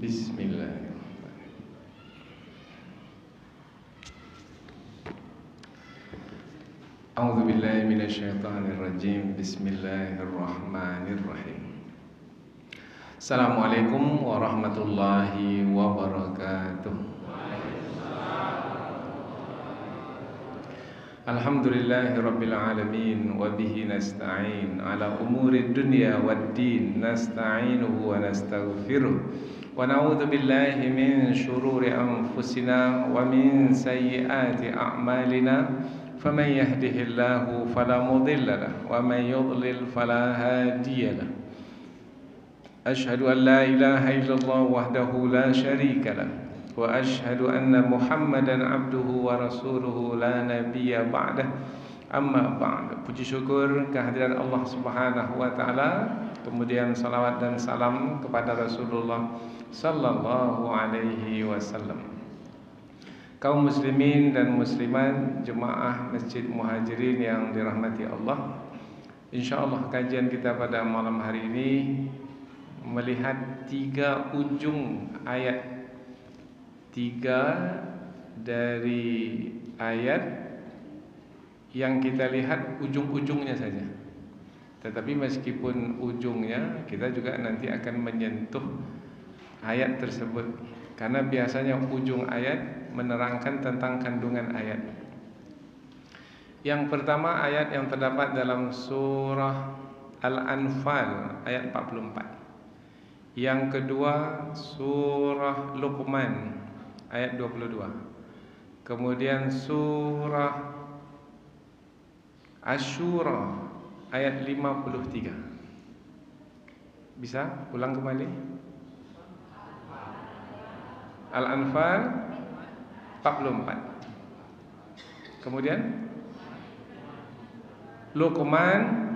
Bismillahirrahmanirrahim. A'udzu billahi minasyaitonir rajim. Bismillahirrahmanirrahim. Assalamualaikum warahmatullahi wabarakatuh. Alhamdulillahi rabbil alamin wa bihi nasta'in ala umuri dunya waddin nasta'inuhu wa nastaghfiruh wa na'udzu billahi min shururi anfusina wa min sayyiati a'malina faman yahdihillahu fala mudilla lahu wa man yudlil fala hadiya lahu. Ashhadu an la ilaha illallah wahdahu la syarika lahu wa ashhadu anna Muhammadan abduhu wa rasuluhu la nabiyya ba'dah. Amma ba'd. Puji syukur kehadiran Allah Subhanahu wa taala, kemudian salawat dan salam kepada Rasulullah sallallahu alaihi wasallam. Kaum muslimin dan muslimat jemaah Masjid Muhajirin yang dirahmati Allah, insyaallah kajian kita pada malam hari ini melihat tiga ujung ayat, tiga dari ayat yang kita lihat ujung-ujungnya saja. Tetapi meskipun ujungnya, kita juga nanti akan menyentuh ayat tersebut, karena biasanya ujung ayat menerangkan tentang kandungan ayat. Yang pertama ayat yang terdapat dalam surah Al-Anfal ayat 44. Yang kedua surah Luqman ayat 22. Kemudian surah Asy-Syura ayat 53. Bisa ulang kembali? Al-Anfal 44. Kemudian Luqman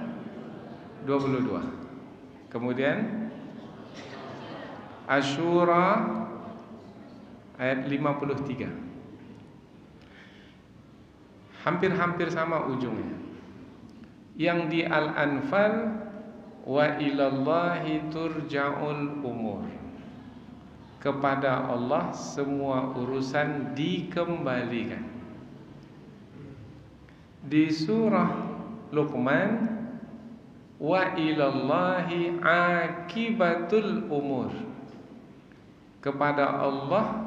22. Kemudian Asy-Syura ayat 53. Hampir-hampir sama ujungnya. Yang di Al-Anfal wa ilallahi turja'ul umur. Kepada Allah semua urusan dikembalikan. Di surah Luqman wa ilallahi akibatul umur. Kepada Allah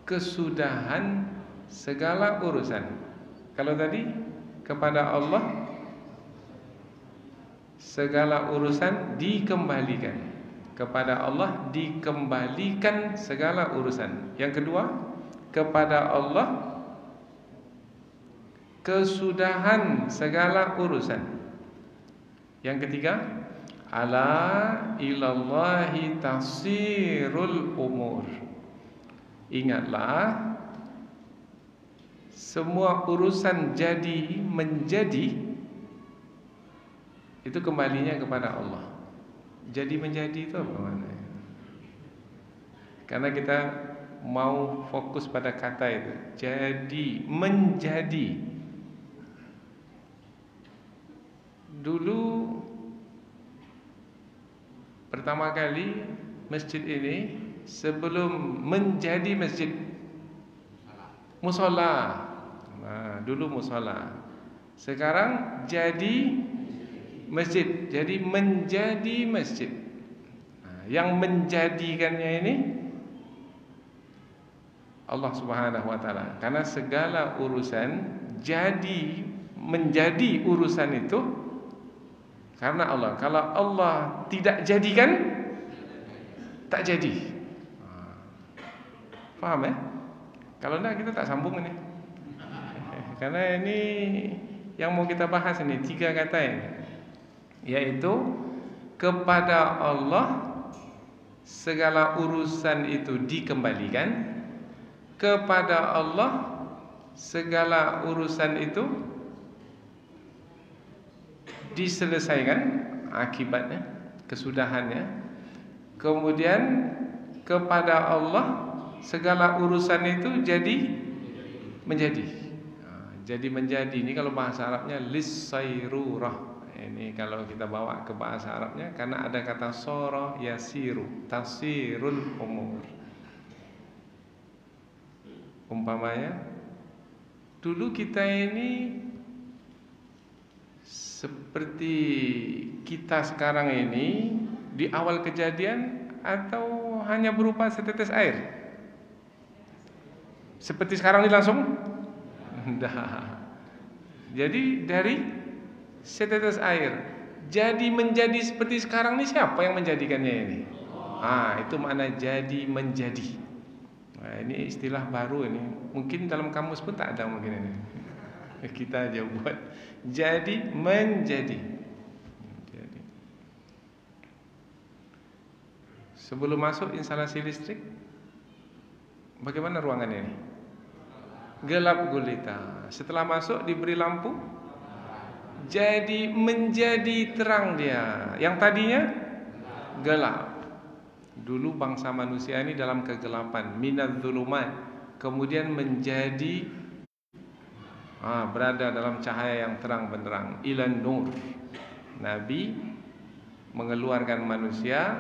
kesudahan segala urusan. Kalau tadi kepada Allah segala urusan dikembalikan. Kepada Allah dikembalikan segala urusan. Yang kedua, kepada Allah kesudahan segala urusan. Yang ketiga, ala ilallahi tasirul umur. Ingatlah, semua urusan jadi menjadi itu kembalinya kepada Allah. Jadi menjadi itu apa maknanya? Karena kita mau fokus pada kata itu. Jadi menjadi. Dulu pertama kali masjid ini sebelum menjadi masjid, musola. Nah, dulu musola. Sekarang jadi masjid. Jadi menjadi masjid. Nah, yang menjadikannya ini Allah Subhanahu wa taala. Karena segala urusan jadi menjadi urusan itu karena Allah. Kalau Allah tidak jadikan, tak jadi. Paham ya? Kalau enggak kita tak sambung ini. Karena ini yang mau kita bahas ini tiga kata ini, yaitu kepada Allah segala urusan itu dikembalikan, kepada Allah segala urusan itu diselesaikan akibatnya, kesudahannya. Kemudian kepada Allah segala urusan itu jadi menjadi. Jadi menjadi ini kalau bahasa Arabnya lis-sayrurah. Ini kalau kita bawa ke bahasa Arabnya, karena ada kata soro yasiru, tasirul umur. Umpamanya, dulu kita ini seperti kita sekarang ini di awal kejadian, atau hanya berupa setetes air? Seperti sekarang ini langsung? Dah. Jadi dari setetes air jadi menjadi seperti sekarang ini, siapa yang menjadikannya ini? Itu makna jadi menjadi. Nah, ini istilah baru ini. Mungkin dalam kamus pun tak ada mungkin ini. Kita aja buat jadi menjadi. Jadi. Sebelum masuk instalasi listrik, bagaimana ruangan ini? Gelap gulita. Setelah masuk diberi lampu, jadi menjadi terang dia. Yang tadinya gelap. Dulu bangsa manusia ini dalam kegelapan, minadz-dzulumat, kemudian menjadi berada dalam cahaya yang terang benderang, ilan nur. Nabi mengeluarkan manusia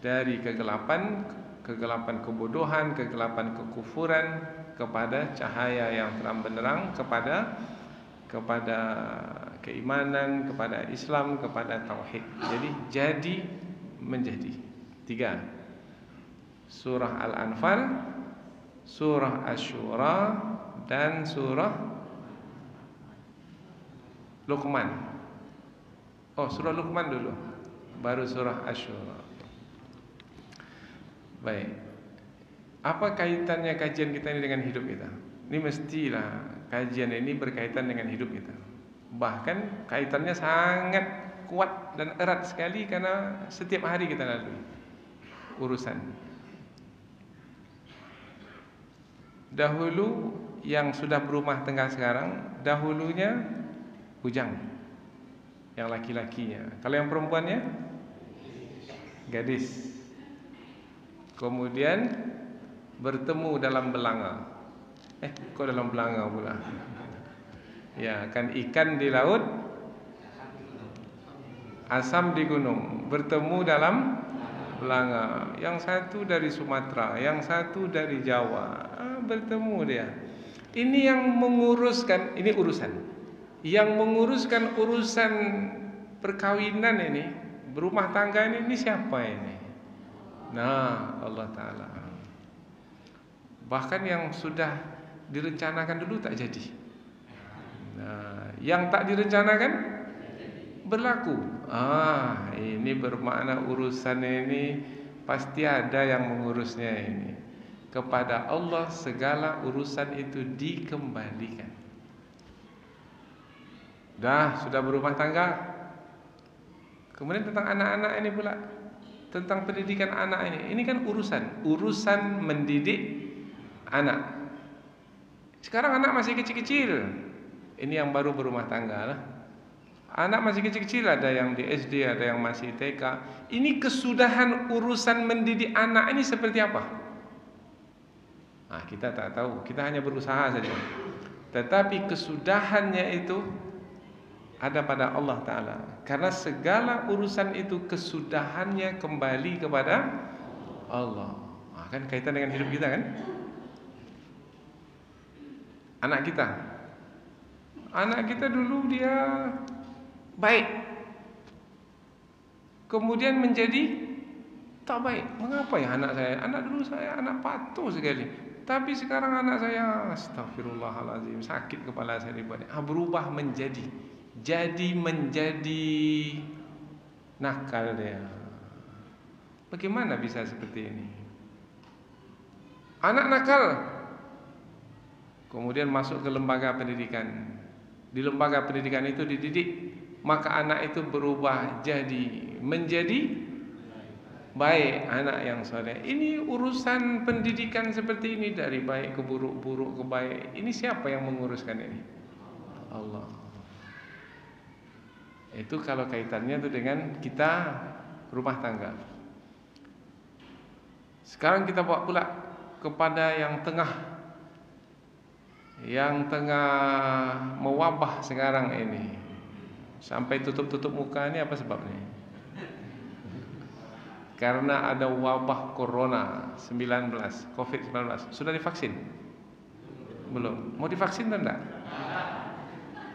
dari kegelapan kebodohan, kegelapan kekufuran, kepada cahaya yang terang benderang, kepada keimanan, kepada Islam, kepada tauhid. Jadi menjadi. 3. Surah Al-Anfal, surah Asy-Syura, dan surah Luqman. Surah Luqman dulu, baru surah Asy-Syura. Baik. Apa kaitannya kajian kita ini dengan hidup kita? Ini mestilah kajian ini berkaitan dengan hidup kita. Bahkan kaitannya sangat kuat dan erat sekali, karena setiap hari kita lalui urusan. Dahulu yang sudah berumah tangga sekarang, dahulunya bujang, yang laki-lakinya. Kalau yang perempuannya gadis. Kemudian bertemu dalam belanga. Kok dalam belanga pula? Ya, kan ikan di laut, asam di gunung. Bertemu dalam belanga. Yang satu dari Sumatera, yang satu dari Jawa. Bertemu dia. Ini yang menguruskan, ini urusan. Yang menguruskan urusan perkawinan ini, berumah tangga ini siapa ini? Nah, Allah Ta'ala. Bahkan yang sudah direncanakan dulu tak jadi. Nah, yang tak direncanakan berlaku. Ini bermakna urusan ini pasti ada yang mengurusnya ini. Kepada Allah segala urusan itu dikembalikan. Sudah berumah tangga. Kemudian tentang anak-anak ini pula, tentang pendidikan anak ini. Ini kan urusan mendidik anak. Sekarang anak masih kecil-kecil. Ini yang baru berumah tangga lah. Anak masih kecil-kecil, ada yang di SD, ada yang masih TK. Ini kesudahan urusan mendidik anak ini seperti apa? Kita tak tahu. Kita hanya berusaha saja. Tetapi kesudahannya itu ada pada Allah Ta'ala. Karena segala urusan itu kesudahannya kembali kepada Allah. Kan kaitan dengan hidup kita kan? Anak kita dulu dia baik, kemudian menjadi tak baik. Mengapa ya anak saya? Dulu saya anak patuh sekali, tapi sekarang anak saya, astagfirullahaladzim, sakit kepala saya dibuat. Berubah menjadi nakal dia. Bagaimana bisa seperti ini? Anak nakal, kemudian masuk ke lembaga pendidikan. Di lembaga pendidikan itu dididik, maka anak itu berubah menjadi baik, anak yang soleh. Ini urusan pendidikan seperti ini, dari baik ke buruk, buruk ke baik. Ini siapa yang menguruskan ini? Allah. Itu kalau kaitannya itu dengan kita rumah tangga. Sekarang kita bawa pula kepada yang tengah mewabah sekarang ini, Sampai tutup-tutup muka ini apa sebabnya? Karena ada wabah corona 19, COVID-19. Sudah divaksin? Belum. Mau divaksin atau enggak?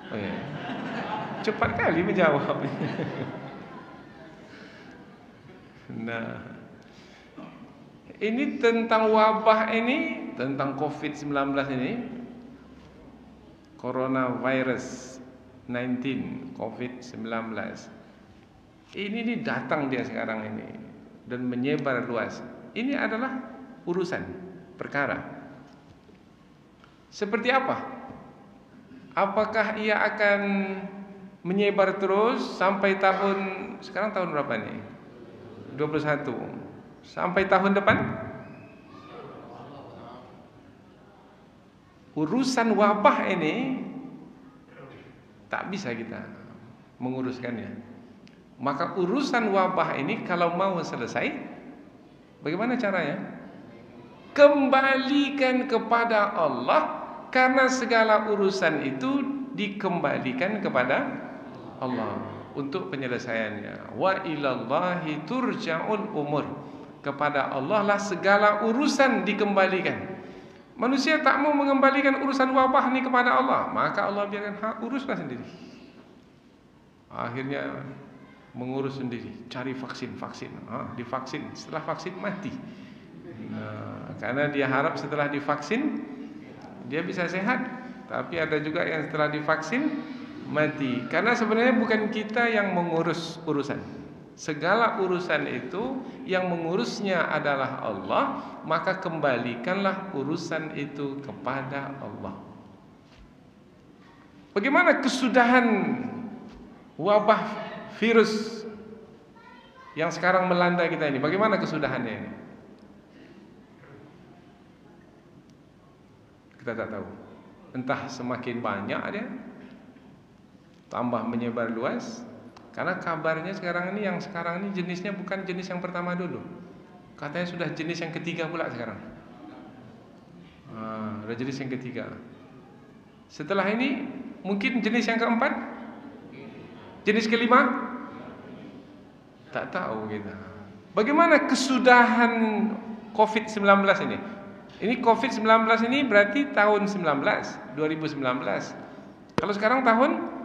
Oh iya. Cepat kali menjawab. Nah, ini tentang wabah ini, tentang COVID-19 ini, coronavirus 19, COVID-19. Ini datang dia sekarang ini dan menyebar luas. Ini adalah urusan perkara. Seperti apa? Apakah ia akan menyebar terus sampai sekarang tahun berapa nih? 21. Sampai tahun depan? Urusan wabah ini tak bisa kita menguruskannya. Maka urusan wabah ini kalau mau selesai, bagaimana caranya? Kembalikan kepada Allah, karena segala urusan itu dikembalikan kepada Allah untuk penyelesaiannya. Wa ilallahi turja'ul umur. Kepada Allah lah segala urusan dikembalikan. Manusia tak mau mengembalikan urusan wabah ini kepada Allah, maka Allah biarkan uruslah sendiri. Akhirnya mengurus sendiri, cari vaksin, divaksin, setelah vaksin mati. Nah, karena dia harap setelah divaksin dia bisa sehat, tapi ada juga yang setelah divaksin mati. Karena sebenarnya bukan kita yang mengurus urusan. Segala urusan itu yang mengurusnya adalah Allah, maka kembalikanlah urusan itu kepada Allah. Bagaimana kesudahan wabah virus yang sekarang melanda kita ini? Bagaimana kesudahannya ini? Kita tak tahu. Entah semakin banyak dia, tambah menyebar luas. Karena kabarnya sekarang ini, yang sekarang ini jenisnya bukan jenis yang pertama dulu. Katanya sudah jenis yang ketiga pula sekarang. Sudah jenis yang ketiga. Setelah ini mungkin jenis yang keempat, jenis kelima, tak tahu kita. Bagaimana kesudahan COVID-19 ini? Ini COVID-19 ini berarti tahun 2019. Kalau sekarang tahun,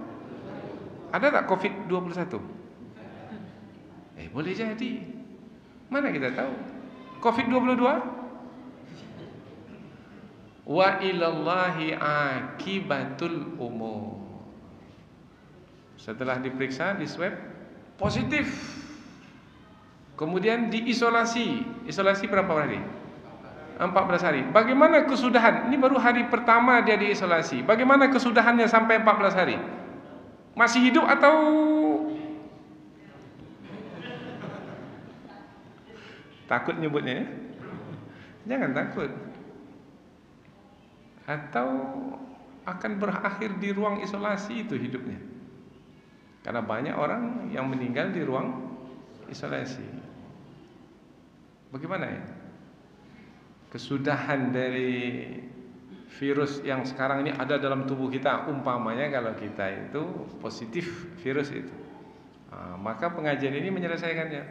ada tak COVID-21? Boleh jadi. Mana kita tahu? COVID-22? Wa ilallahi akibatul umur. Setelah diperiksa, di swab, positif. Kemudian diisolasi. Isolasi berapa hari? 14 hari. Bagaimana kesudahan? Ini baru hari pertama dia diisolasi. Bagaimana kesudahannya sampai 14 hari? Masih hidup atau takut nyebutnya ya? Jangan takut. Atau akan berakhir di ruang isolasi itu hidupnya. Karena banyak orang yang meninggal di ruang isolasi. Bagaimana ya? Kesudahan dari virus yang sekarang ini ada dalam tubuh kita. Umpamanya kalau kita itu positif virus itu, maka pengajian ini menyelesaikannya.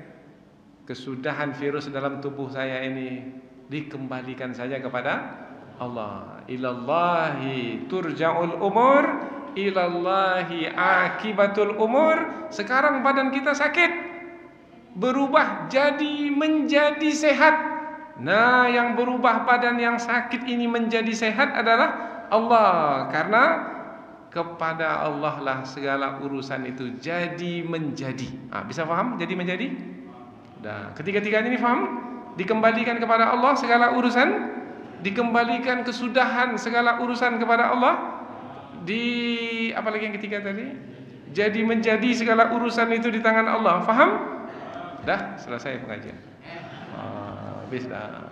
Kesudahan virus dalam tubuh saya ini dikembalikan saja kepada Allah. Ilallahi turja'ul umur, ilallahi akibatul umur. Sekarang badan kita sakit, berubah menjadi sehat. Nah, yang berubah badan yang sakit ini menjadi sehat adalah Allah. Karena kepada Allah lah segala urusan itu jadi menjadi. Bisa faham? Jadi menjadi? Nah, ketiga-tiganya ini faham? Dikembalikan kepada Allah segala urusan, dikembalikan kesudahan segala urusan kepada Allah. Apa lagi yang ketiga tadi? Jadi menjadi segala urusan itu di tangan Allah. Faham? Dah selesai pengajian. Habis dah,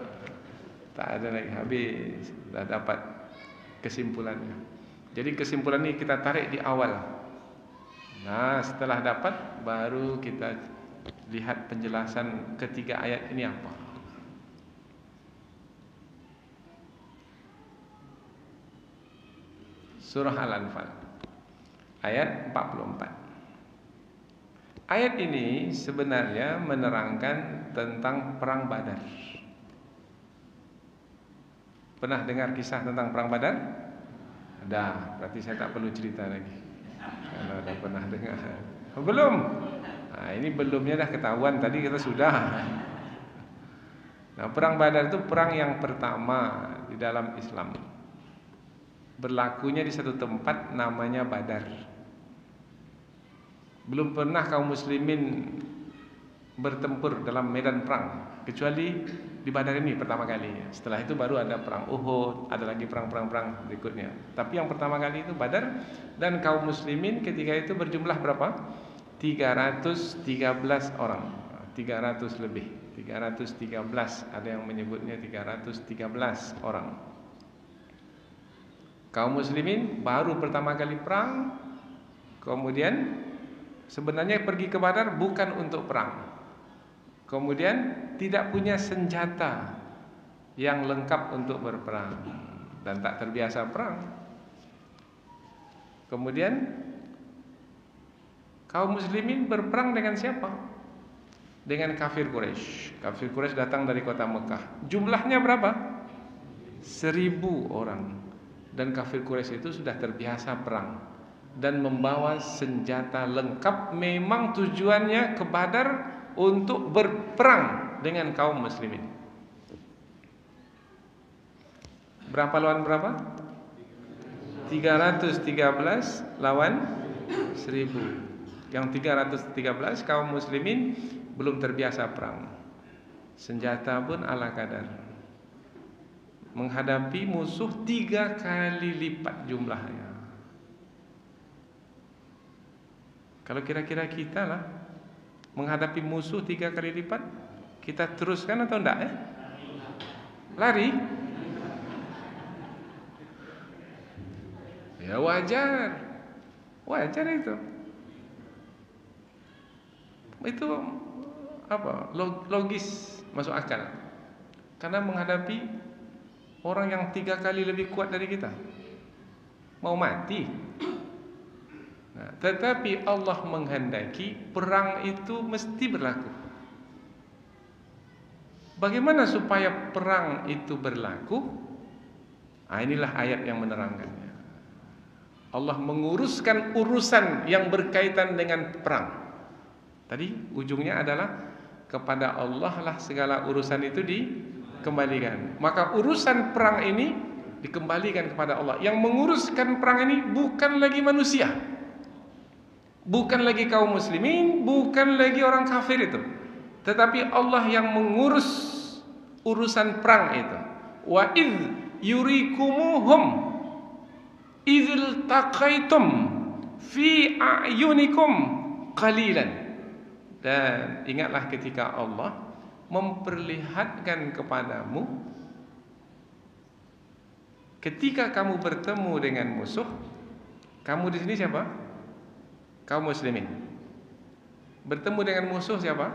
tak ada lagi, habis dah dapat kesimpulannya. Jadi kesimpulan ini kita tarik di awal. Nah, setelah dapat baru kita lihat penjelasan ketiga ayat ini apa. Surah Al-Anfal ayat 44. Ayat ini sebenarnya menerangkan tentang perang Badar. Pernah dengar kisah tentang perang Badar? Ada, berarti saya tak perlu cerita lagi. Kalau ada pernah dengar. Belum. Nah, ini belumnya dah ketahuan, tadi kita sudah. Nah, perang Badar itu perang yang pertama di dalam Islam. Berlakunya di satu tempat namanya Badar. Belum pernah kaum muslimin bertempur dalam medan perang kecuali di Badar ini pertama kali. Setelah itu baru ada perang Uhud, ada lagi perang-perang berikutnya. Tapi yang pertama kali itu Badar, dan kaum muslimin ketika itu berjumlah berapa? 313 orang. 300 lebih. 313, ada yang menyebutnya 313 orang. Kaum muslimin baru pertama kali perang. Kemudian sebenarnya pergi ke Badar bukan untuk perang. Kemudian tidak punya senjata yang lengkap untuk berperang dan tak terbiasa perang. Kemudian kaum muslimin berperang dengan siapa? Dengan kafir Quraisy. Kafir Quraisy datang dari kota Mekah. Jumlahnya berapa? 1000 orang. Dan kafir Quraisy itu sudah terbiasa perang dan membawa senjata lengkap. Memang tujuannya ke Badar untuk berperang dengan kaum muslimin. Berapa lawan berapa? 313 lawan 1000. Yang 313 kaum muslimin belum terbiasa perang. Senjata pun ala kadar. Menghadapi musuh 3 kali lipat jumlahnya. Kalau kira-kira kita lah menghadapi musuh 3 kali lipat, kita teruskan atau enggak ya? Lari? Ya wajar. Wajar itu. Itu apa? Logis, masuk akal. Karena menghadapi orang yang 3 kali lebih kuat dari kita, mau mati. Nah, tetapi Allah menghendaki perang itu mesti berlaku. Bagaimana supaya perang itu berlaku? Nah, inilah ayat yang menerangkannya. Allah menguruskan urusan yang berkaitan dengan perang. Tadi ujungnya adalah kepada Allah lah segala urusan itu dikembalikan. Maka urusan perang ini dikembalikan kepada Allah. Yang menguruskan perang ini bukan lagi manusia, bukan lagi kaum muslimin, bukan lagi orang kafir itu, tetapi Allah yang mengurus urusan perang itu. Wa idh yurikumuhum idzil taqaitum fi a'yunikum qalilan. Dan ingatlah ketika Allah memperlihatkan kepadamu ketika kamu bertemu dengan musuh. Kamu di sini siapa? Kaum muslimin. Bertemu dengan musuh siapa?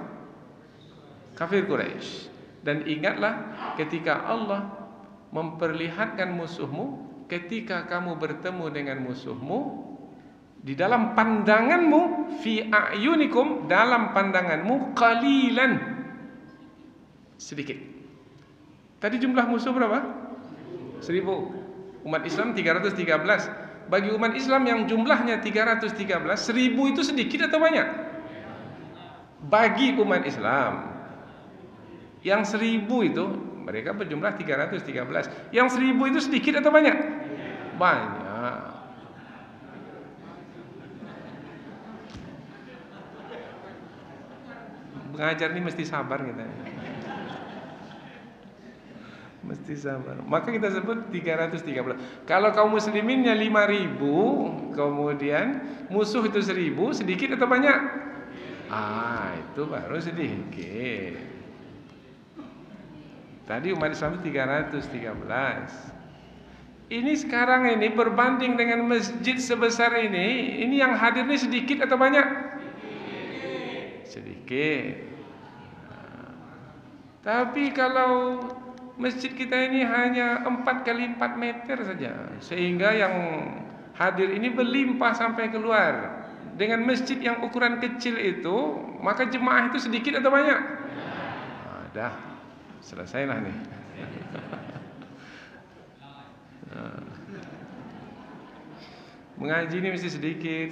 Kafir Quraisy. Dan ingatlah ketika Allah memperlihatkan musuhmu, ketika kamu bertemu dengan musuhmu di dalam pandanganmu, fi a'yunikum, dalam pandanganmu, qalilan, sedikit. Tadi jumlah musuh berapa? 1000. Umat Islam 313. Bagi umat Islam yang jumlahnya 313, 1000 itu sedikit atau banyak? Bagi umat Islam yang 1000 itu, mereka berjumlah 313. Yang 1000 itu sedikit atau banyak? Banyak. Mengajar ini mesti sabar kita. Mesti sabar. Maka kita sebut 313. Kalau kaum musliminnya 5000, kemudian musuh itu 1000, sedikit atau banyak? Itu baru sedikit. Tadi umat Islam 313. Ini sekarang ini berbanding dengan masjid sebesar ini yang hadir ini sedikit atau banyak? Sedikit. Tapi kalau masjid kita ini hanya 4 kali 4 meter saja, sehingga yang hadir ini berlimpah sampai keluar. dengan masjid yang ukuran kecil itu, maka jemaah itu sedikit atau banyak? Dah, selesailah nih. Mengaji ini mesti sedikit.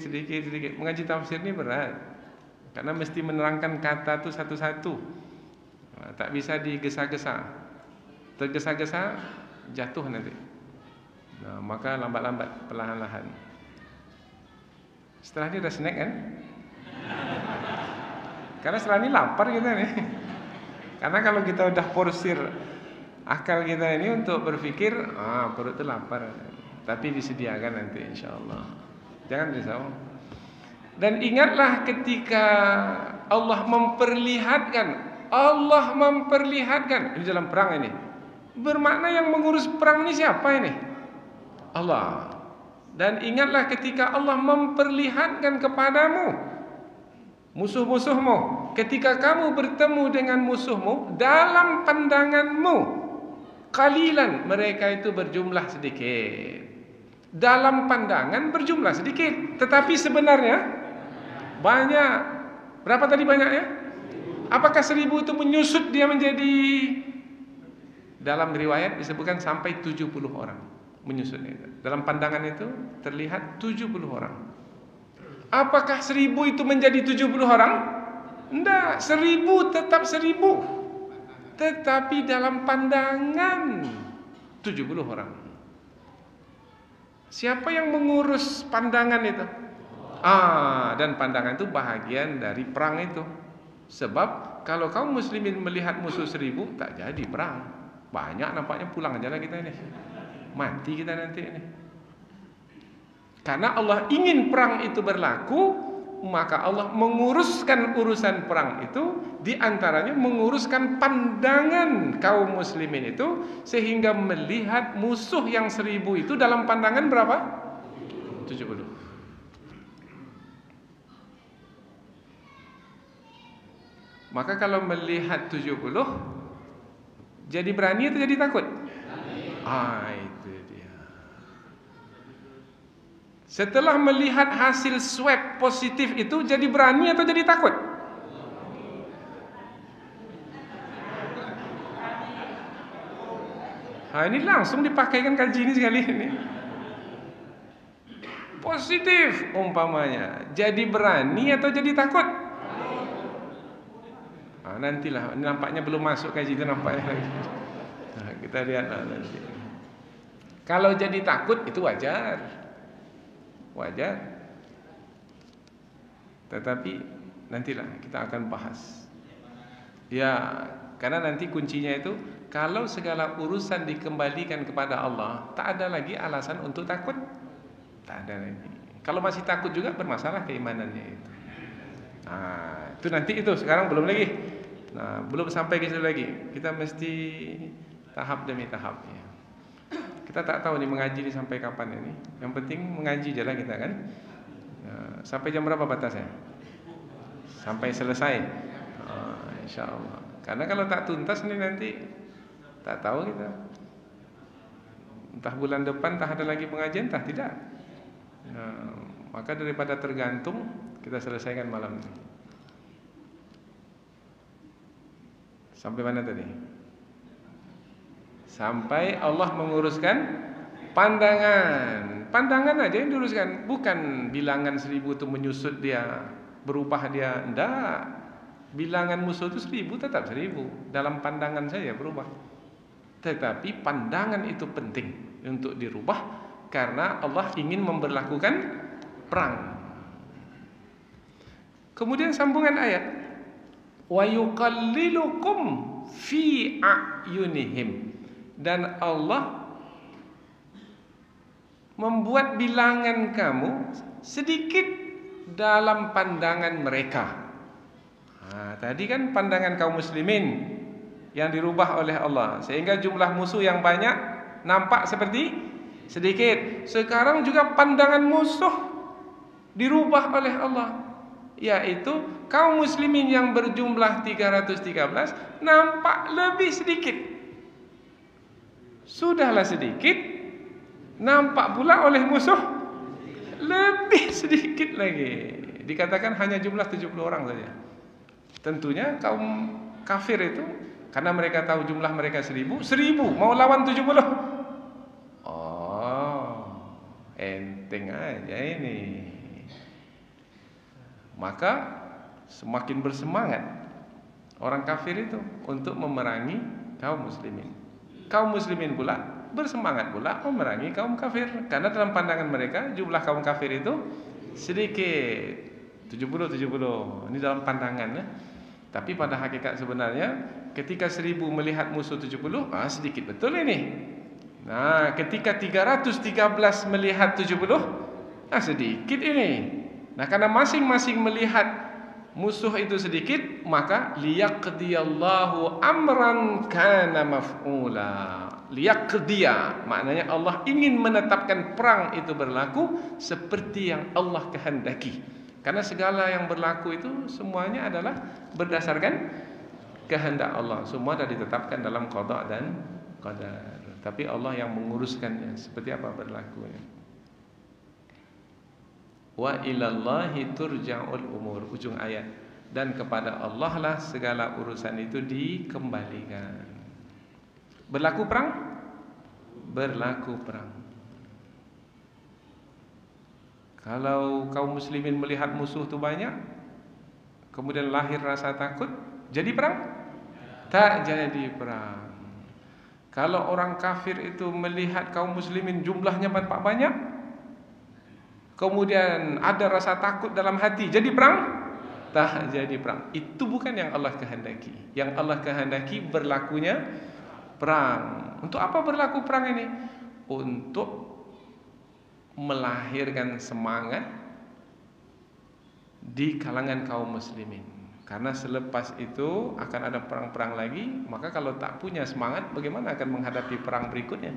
Mengaji tafsir ini berat, karena mesti menerangkan kata itu satu-satu. Tak bisa digesa-gesa. Tergesa-gesa jatuh nanti. Maka lambat-lambat, perlahan-lahan. Setelah ini udah snack kan? Karena setelah ini lapar kita nih. Karena kalau kita udah porsir akal kita ini untuk berpikir, perut itu lapar. Tapi disediakan nanti insyaallah. Jangan risau. Dan ingatlah ketika Allah memperlihatkan di dalam perang ini. Bermakna yang mengurus perang ini siapa ini? Allah. Dan ingatlah ketika Allah memperlihatkan kepadamu musuh-musuhmu, ketika kamu bertemu dengan musuhmu dalam pandanganmu, qalilan, mereka itu berjumlah sedikit. Dalam pandangan berjumlah sedikit, tetapi sebenarnya banyak. Berapa tadi banyaknya? Apakah 1000 itu menyusut dia menjadi, dalam riwayat disebutkan sampai 70 orang menyusut itu. Dalam pandangan itu terlihat 70 orang. Apakah 1000 itu menjadi 70 orang? Tidak, 1000 tetap 1000. Tetapi dalam pandangan 70 orang. Siapa yang mengurus pandangan itu? Dan pandangan itu bahagian dari perang itu. Sebab kalau kaum muslimin melihat musuh 1000, tak jadi perang. Banyak nampaknya, pulang aja lah kita ini. Mati kita nanti ini. Karena Allah ingin perang itu berlaku, maka Allah menguruskan urusan perang itu, di antaranya menguruskan pandangan kaum muslimin itu, sehingga melihat musuh yang 1000 itu dalam pandangan berapa? 70. Maka kalau melihat 70, jadi berani atau jadi takut? Itu dia. Setelah melihat hasil swab positif itu, jadi berani atau jadi takut? Ini langsung dipakaikan kaji ini sekali ini. Positif umpamanya, jadi berani atau jadi takut? Nantilah, ini nampaknya belum masuk kaji itu nampaknya lagi. Kita lihatlah nanti. Kalau jadi takut itu wajar. Tetapi nantilah kita akan bahas. Ya, karena nanti kuncinya itu, kalau segala urusan dikembalikan kepada Allah, tak ada lagi alasan untuk takut. Tak ada lagi. Kalau masih takut juga bermasalah keimanannya itu. Itu nanti itu, sekarang belum lagi. Belum sampai ke situ lagi. Kita mesti tahap demi tahap ya. Kita tak tahu nih mengaji ini sampai kapan ini. Yang penting mengaji aja lah kita kan. Sampai jam berapa batasnya? Sampai selesai. InsyaAllah. Karena kalau tak tuntas nih nanti tak tahu kita. Entah bulan depan tak ada lagi pengajian, entah tidak. Maka daripada tergantung, kita selesaikan malam ini. Sampai mana tadi? Sampai Allah menguruskan pandangan. Pandangan aja yang diuruskan, bukan bilangan 1000 itu menyusut dia, berubah dia. Enggak. Bilangan musuh itu 1000 tetap 1000. Dalam pandangan saya berubah. Tetapi pandangan itu penting untuk dirubah, karena Allah ingin memberlakukan perang. Kemudian sambungan ayat, wa yuqallilukum fi a'yunihim, dan Allah membuat bilangan kamu sedikit dalam pandangan mereka. Tadi kan pandangan kaum muslimin yang dirubah oleh Allah, sehingga jumlah musuh yang banyak nampak seperti sedikit. Sekarang juga pandangan musuh dirubah oleh Allah, yaitu kaum muslimin yang berjumlah 313 nampak lebih sedikit. Sudahlah sedikit, nampak pula oleh musuh lebih sedikit lagi. Dikatakan hanya jumlah 70 orang saja. Tentunya kaum kafir itu, karena mereka tahu jumlah mereka 1000 mau lawan 70. Oh, enteng aja ini. Maka semakin bersemangat orang kafir itu untuk memerangi kaum muslimin. Kaum muslimin pula bersemangat pula memerangi kaum kafir, karena dalam pandangan mereka jumlah kaum kafir itu sedikit. 70. Ini dalam pandangan ya. Tapi pada hakikat sebenarnya ketika 1000 melihat musuh 70, sedikit betul ini. Nah, ketika 313 melihat 70, sedikit ini. Nah, karena masing-masing melihat musuh itu sedikit, maka liyaqdiyallahu amran kana maf'ula. Liyaqdiya maknanya Allah ingin menetapkan perang itu berlaku seperti yang Allah kehendaki. Karena segala yang berlaku itu semuanya adalah berdasarkan kehendak Allah. Semua sudah ditetapkan dalam qada dan qadar. Tapi Allah yang menguruskannya seperti apa berlakunya. Wa ilallahi turja'ul umur, ujung ayat. Dan kepada Allah lah segala urusan itu dikembalikan. Berlaku perang? Berlaku perang. Kalau kaum muslimin melihat musuh itu banyak, kemudian lahir rasa takut, jadi perang? Tak jadi perang. Kalau orang kafir itu melihat kaum muslimin jumlahnya banyak, kemudian ada rasa takut dalam hati, jadi perang? Tak jadi perang. Itu bukan yang Allah kehendaki. Yang Allah kehendaki berlakunya perang. Untuk apa berlaku perang ini? Untuk melahirkan semangat di kalangan kaum muslimin. Karena selepas itu akan ada perang-perang lagi, maka kalau tak punya semangat, bagaimana akan menghadapi perang berikutnya?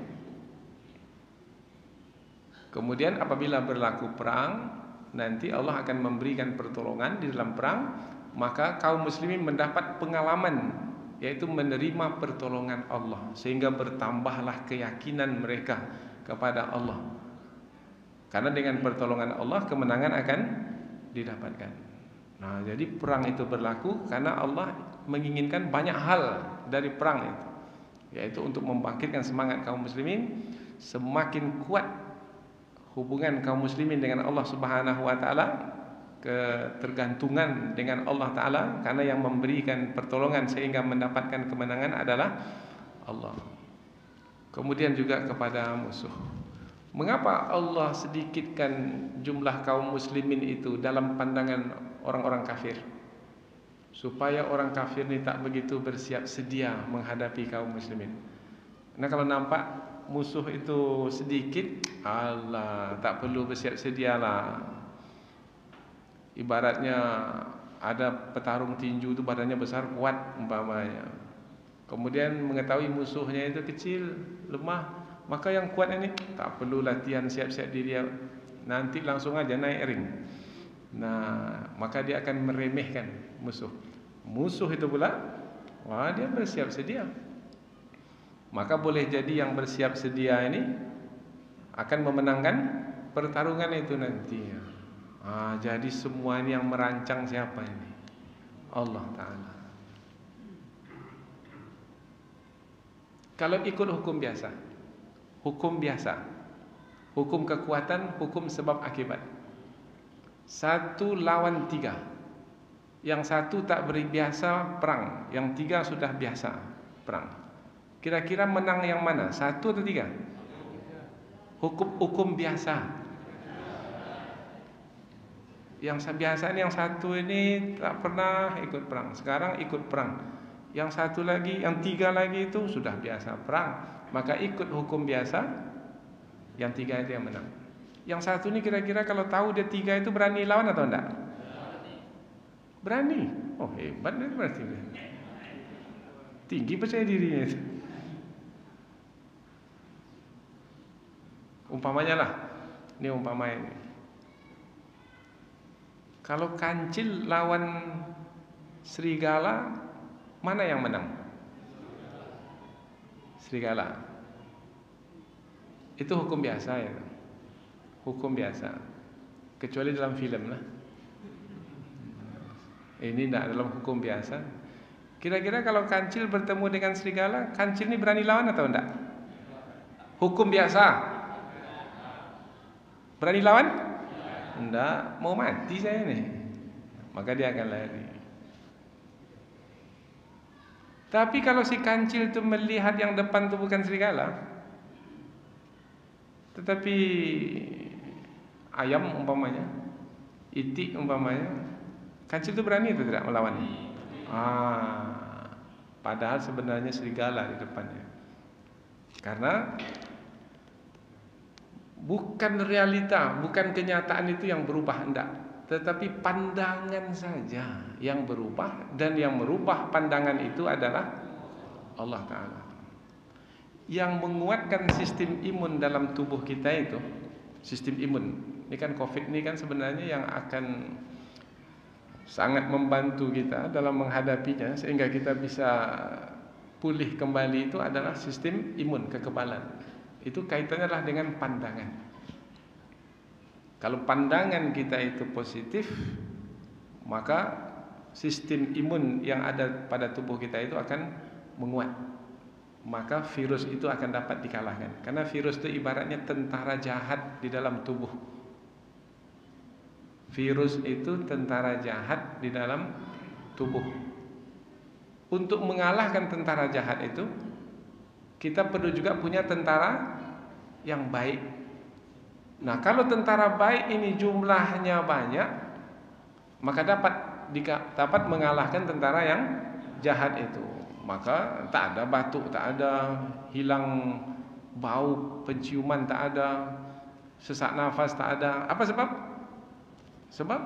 Kemudian apabila berlaku perang, nanti Allah akan memberikan pertolongan di dalam perang, maka kaum muslimin mendapat pengalaman, yaitu menerima pertolongan Allah, sehingga bertambahlah keyakinan mereka kepada Allah. Karena dengan pertolongan Allah kemenangan akan didapatkan. Nah, jadi perang itu berlaku karena Allah menginginkan banyak hal dari perang itu, yaitu untuk membangkitkan semangat kaum muslimin, semakin kuat hubungan kaum muslimin dengan Allah Subhanahu wa taala, ketergantungan dengan Allah taala, karena yang memberikan pertolongan sehingga mendapatkan kemenangan adalah Allah. Kemudian juga kepada musuh. Mengapa Allah sedikitkan jumlah kaum muslimin itu dalam pandangan orang-orang kafir? Supaya orang kafir ini tak begitu bersiap sedia menghadapi kaum muslimin. Nah, kalau nampak musuh itu sedikit, Allah tak perlu bersiap sedialah. Ibaratnya ada petarung tinju itu badannya besar, kuat umpamanya. Kemudian mengetahui musuhnya itu kecil, lemah, maka yang kuat ini tak perlu latihan siap-siap diri, nanti langsung aja naik ring. Nah, maka dia akan meremehkan musuh. Musuh itu pula, dia bersiap sedia. Maka boleh jadi yang bersiap sedia ini akan memenangkan pertarungan itu nantinya. Jadi semua ini yang merancang siapa ini? Allah Ta'ala. Kalau ikut hukum biasa, hukum kekuatan, hukum sebab akibat, 1 lawan 3, yang 1 tak biasa perang, yang 3 sudah biasa perang. Kira-kira menang yang mana? 1 atau 3? Hukum biasa. Yang biasa ini, yang 1 ini tak pernah ikut perang, sekarang ikut perang. Yang 1 lagi, yang 3 lagi itu sudah biasa perang, maka ikut hukum biasa. Yang 3 itu yang menang. Yang 1 ini kira-kira kalau tahu dia 3 itu berani lawan atau enggak? Berani. Oh, hebat dia berarti. Tinggi percaya dirinya itu. Umpamanya lah, ini umpamanya ini. Kalau kancil lawan serigala, mana yang menang? Serigala. Itu hukum biasa ya. Hukum biasa. Kecuali dalam film lah. Ini tidak dalam hukum biasa. Kira-kira kalau kancil bertemu dengan serigala, kancil ini berani lawan atau enggak? Hukum biasa. Berani lawan? Enggak, mau mati saya nih. Maka dia akan lari. Tapi kalau si kancil itu melihat yang depan itu bukan serigala, tetapi ayam umpamanya, itik umpamanya, kancil itu berani atau tidak melawan? Padahal sebenarnya serigala di depannya. Karena bukan realita, bukan kenyataan itu yang berubah, enggak, tetapi pandangan saja yang berubah, dan yang merubah pandangan itu adalah Allah Ta'ala. Yang menguatkan sistem imun dalam tubuh kita itu, sistem imun, ini kan COVID ini kan sebenarnya yang akan sangat membantu kita dalam menghadapinya sehingga kita bisa pulih kembali, itu adalah sistem imun, kekebalan. Itu kaitannya adalah dengan pandangan. Kalau pandangan kita itu positif, maka sistem imun yang ada pada tubuh kita itu akan menguat. Maka virus itu akan dapat dikalahkan. Karena virus itu ibaratnya tentara jahat di dalam tubuh. Virus itu tentara jahat di dalam tubuh. Untuk mengalahkan tentara jahat itu, kita perlu juga punya tentara yang baik. Nah, kalau tentara baik ini jumlahnya banyak, maka dapat mengalahkan tentara yang jahat itu. Maka tak ada batuk, tak ada hilang bau penciuman, tak ada sesak nafas, tak ada. Apa sebab? Sebab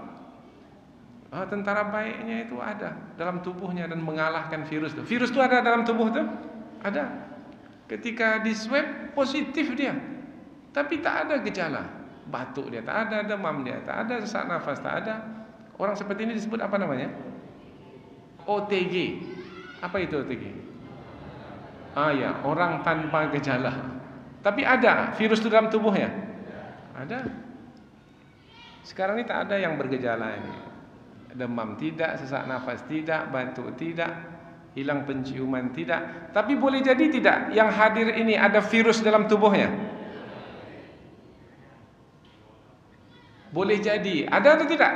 tentara baiknya itu ada dalam tubuhnya dan mengalahkan virus itu. Virus itu ada dalam tubuh itu? Ada. Ketika di swab positif dia, tapi tak ada gejala. Batuk dia tak ada, demam dia tak ada, sesak nafas tak ada. Orang seperti ini disebut apa namanya? OTG. Apa itu OTG? Ya, orang tanpa gejala. Tapi ada virus itu dalam tubuhnya? Ada. Sekarang ini tak ada yang bergejala ini. Demam tidak, sesak nafas tidak, batuk tidak, hilang penciuman tidak. Tapi boleh jadi tidak yang hadir ini ada virus dalam tubuhnya. Boleh jadi. Ada atau tidak?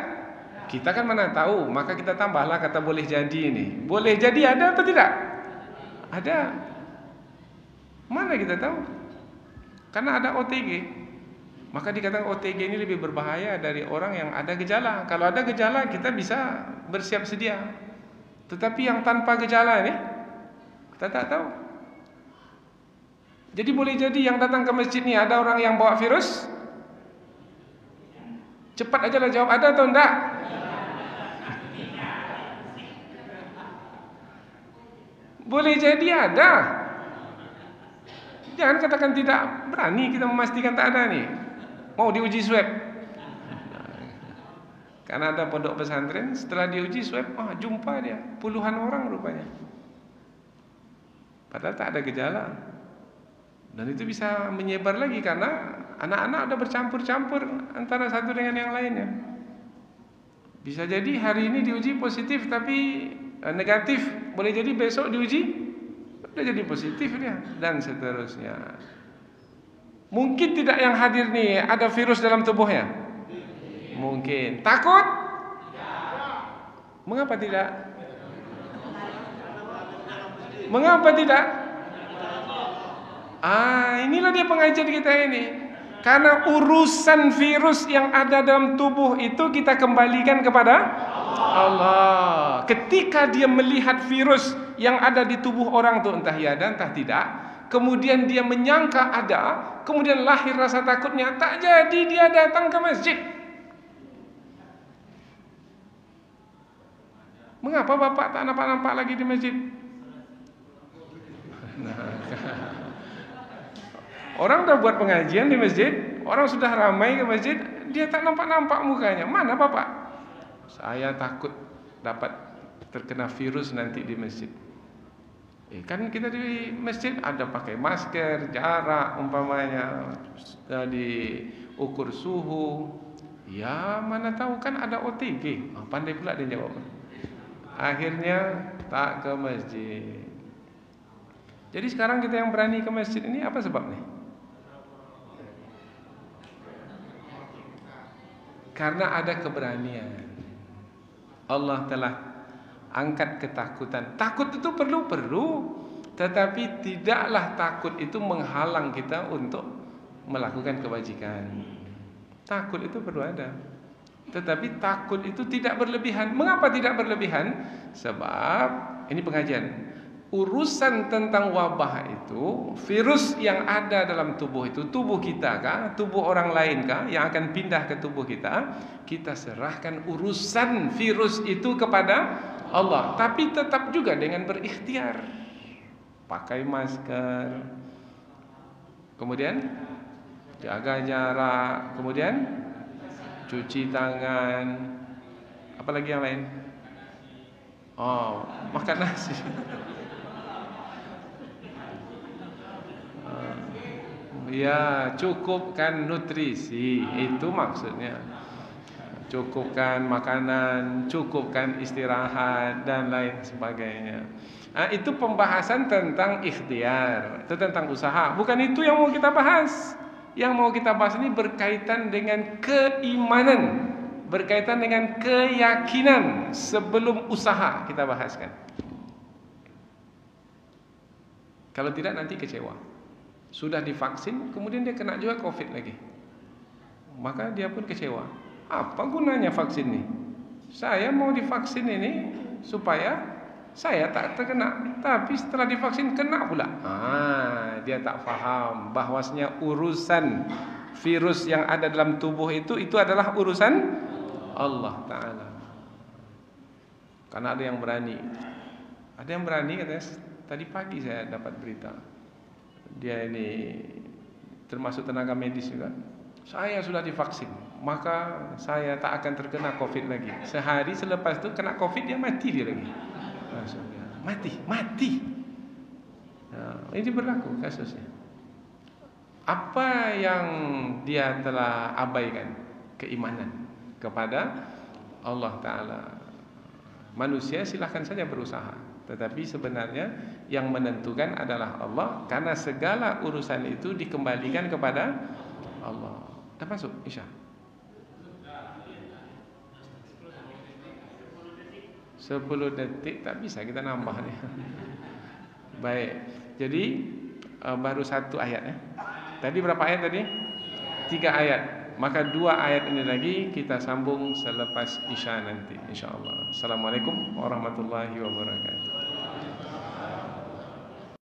Kita kan mana tahu, maka kita tambahlah kata boleh jadi ini. Boleh jadi ada atau tidak? Ada. Mana kita tahu? Karena ada OTG. Maka dikatakan OTG ini lebih berbahaya dari orang yang ada gejala. Kalau ada gejala kita bisa bersiap sedia. Tetapi yang tanpa gejala ini kita tak tahu. Jadi boleh jadi yang datang ke masjid ini ada orang yang bawa virus. Cepat aja lah jawab, ada atau enggak? Boleh jadi ada. Jangan katakan tidak, berani kita memastikan tak ada nih. Mau diuji swab. Karena ada pondok pesantren, setelah diuji swab, jumpa dia puluhan orang rupanya. Padahal tak ada gejala. Dan itu bisa menyebar lagi karena anak-anak udah bercampur-campur antara satu dengan yang lainnya. Bisa jadi hari ini diuji positif tapi negatif, boleh jadi besok diuji udah jadi positif dia, dan seterusnya. Mungkin tidak yang hadir nih ada virus dalam tubuhnya? Mungkin. Takut? Mengapa tidak? Mengapa tidak? Inilah dia pengajian kita ini. Karena urusan virus yang ada dalam tubuh itu kita kembalikan kepada Allah. Ketika dia melihat virus yang ada di tubuh orang itu, entah ya dan entah tidak, kemudian dia menyangka ada, kemudian lahir rasa takutnya, tak jadi dia datang ke masjid. Mengapa bapak tak nampak-nampak lagi di masjid? Orang dah buat pengajian di masjid, orang sudah ramai ke masjid, dia tak nampak-nampak mukanya. Mana bapak? Saya takut dapat terkena virus nanti di masjid. Kan kita di masjid ada pakai masker, jarak umpamanya, diukur suhu. Ya mana tahu kan ada OTG. Pandai pula dia jawab. Akhirnya tak ke masjid. Jadi sekarang kita yang berani ke masjid ini apa sebabnya? Karena ada keberanian. Allah telah angkat ketakutan. Takut itu perlu, tetapi tidaklah takut itu menghalang kita untuk melakukan kebajikan. Takut itu perlu ada, tetapi takut itu tidak berlebihan. Mengapa tidak berlebihan? Sebab ini pengajian. Urusan tentang wabah itu, virus yang ada dalam tubuh itu, tubuh kita kah, tubuh orang lain kah yang akan pindah ke tubuh kita, kita serahkan urusan virus itu kepada Allah. Tapi tetap juga dengan berikhtiar, pakai masker, kemudian jaga jarak, kemudian cuci tangan, apalagi yang lain? Oh, makan nasi. Ya, cukupkan nutrisi, itu maksudnya. Cukupkan makanan, cukupkan istirahat dan lain sebagainya. Itu pembahasan tentang ikhtiar, itu tentang usaha. Bukan itu yang mau kita bahas. Yang mau kita bahas ini berkaitan dengan keimanan, berkaitan dengan keyakinan sebelum usaha kita bahaskan. Kalau tidak nanti kecewa. Sudah divaksin, kemudian dia kena juga COVID lagi, maka dia pun kecewa. Apa gunanya vaksin ini? Saya mau divaksin ini supaya saya tak terkena, tapi setelah divaksin kena pula. Dia tak faham bahwasanya urusan virus yang ada dalam tubuh itu adalah urusan Allah Ta'ala. Karena ada yang berani katanya. Tadi pagi saya dapat berita, dia ini termasuk tenaga medis juga. Saya sudah divaksin, maka saya tak akan terkena COVID lagi. Sehari selepas itu kena COVID, dia mati dia lagi. Mati. Ini berlaku kasusnya. Apa yang dia telah abaikan? Keimanan kepada Allah Ta'ala. Manusia silahkan saja berusaha, tetapi sebenarnya yang menentukan adalah Allah, karena segala urusan itu dikembalikan kepada Allah. Dah masuk Isya? 10 detik tak bisa kita nambah nih. Baik. Jadi baru 1 ayat ya. Tadi berapa ayat tadi? 3 ayat. Maka 2 ayat ini lagi kita sambung selepas Isya nanti insyaallah. Assalamualaikum warahmatullahi wabarakatuh.